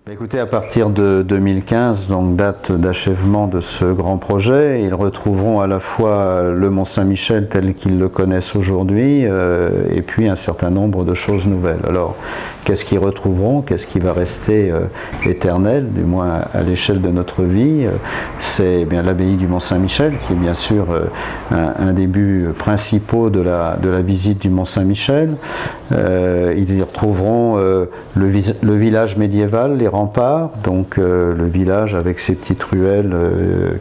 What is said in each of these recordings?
Écoutez, à partir de 2015, donc date d'achèvement de ce grand projet, ils retrouveront à la fois le Mont-Saint-Michel tel qu'ils le connaissent aujourd'hui et puis un certain nombre de choses nouvelles. Alors, qu'est-ce qu'ils retrouveront? Qu'est-ce qui va rester éternel, du moins à l'échelle de notre vie? C'est bien l'abbaye du Mont-Saint-Michel, qui est bien sûr un des buts principaux de la visite du Mont-Saint-Michel. Ils y retrouveront le village médiéval, les remparts, donc le village avec ses petites ruelles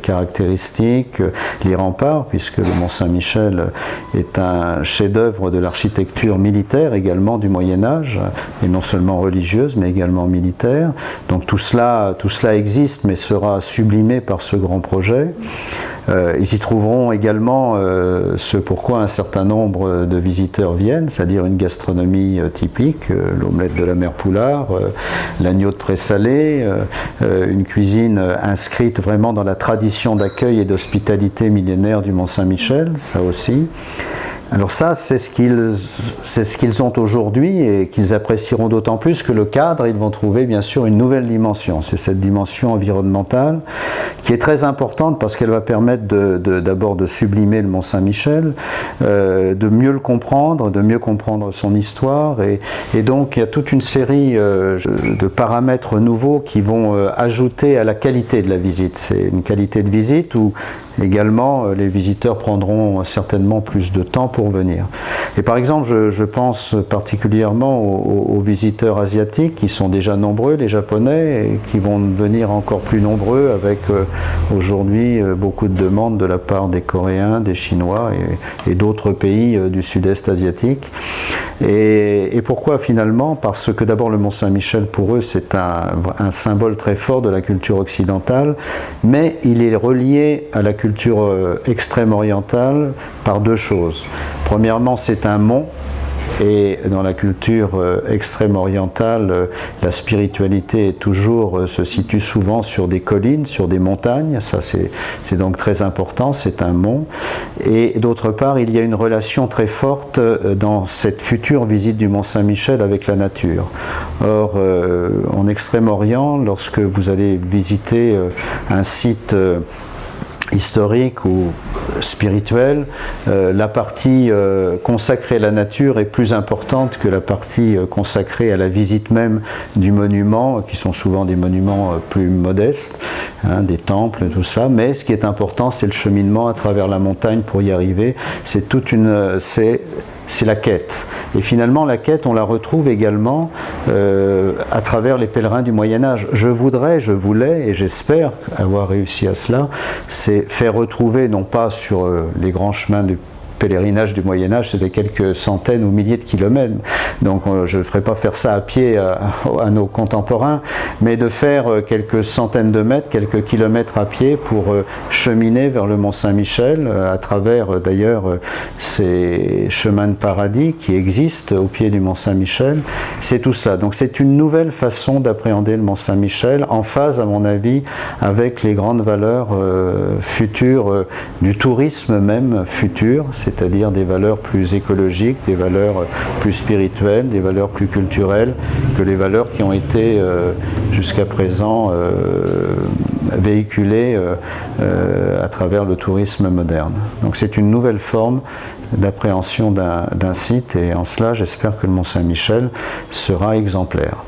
caractéristiques, les remparts, puisque le Mont-Saint-Michel est un chef-d'œuvre de l'architecture militaire également du Moyen-Âge, et non seulement religieuse, mais également militaire. Donc tout cela existe, mais sera sublimé par ce grand projet. Ils y trouveront également ce pourquoi un certain nombre de visiteurs viennent, c'est-à-dire une gastronomie typique, l'omelette de la mère Poulard, l'agneau de présalé, une cuisine inscrite vraiment dans la tradition d'accueil et d'hospitalité millénaire du Mont-Saint-Michel, ça aussi. Alors ça, c'est ce qu'ils ont aujourd'hui et qu'ils apprécieront d'autant plus que le cadre, ils vont trouver bien sûr une nouvelle dimension. C'est cette dimension environnementale qui est très importante parce qu'elle va permettre d'abord de sublimer le Mont-Saint-Michel, de mieux le comprendre, de mieux comprendre son histoire et donc il y a toute une série de paramètres nouveaux qui vont ajouter à la qualité de la visite. C'est une qualité de visite où également les visiteurs prendront certainement plus de temps pour venir. Et par exemple, je pense particulièrement aux visiteurs asiatiques qui sont déjà nombreux, les Japonais, et qui vont venir encore plus nombreux avec aujourd'hui beaucoup de demandes de la part des Coréens, des Chinois et d'autres pays du sud-est asiatique. Et pourquoi finalement? Parce que d'abord le Mont-Saint-Michel pour eux c'est un symbole très fort de la culture occidentale, mais il est relié à la culture extrême orientale par deux choses. Premièrement, c'est un mont. Et dans la culture extrême orientale, la spiritualité se situe souvent sur des collines, sur des montagnes. Ça, c'est donc très important, c'est un mont. Et d'autre part, il y a une relation très forte dans cette future visite du Mont-Saint-Michel avec la nature. Or, en Extrême-Orient, lorsque vous allez visiter un site historique ou spirituel, la partie consacrée à la nature est plus importante que la partie consacrée à la visite même du monument, qui sont souvent des monuments plus modestes, hein, des temples, tout ça, mais ce qui est important, c'est le cheminement à travers la montagne pour y arriver. C'est la quête. Et finalement, la quête, on la retrouve également à travers les pèlerins du Moyen-Âge. Je voulais, et j'espère avoir réussi à cela, c'est faire retrouver, non pas sur les grands chemins du pèlerinage du Moyen-Âge, c'était quelques centaines ou milliers de kilomètres, donc je ne ferai pas faire ça à pied à nos contemporains, mais de faire quelques centaines de mètres, quelques kilomètres à pied pour cheminer vers le Mont-Saint-Michel, à travers d'ailleurs ces chemins de paradis qui existent au pied du Mont-Saint-Michel. C'est tout cela. Donc c'est une nouvelle façon d'appréhender le Mont-Saint-Michel, en phase à mon avis avec les grandes valeurs futures du tourisme même futur, c'est-à-dire des valeurs plus écologiques, des valeurs plus spirituelles, des valeurs plus culturelles que les valeurs qui ont été jusqu'à présent véhiculées à travers le tourisme moderne. Donc c'est une nouvelle forme d'appréhension d'un site et en cela j'espère que le Mont-Saint-Michel sera exemplaire.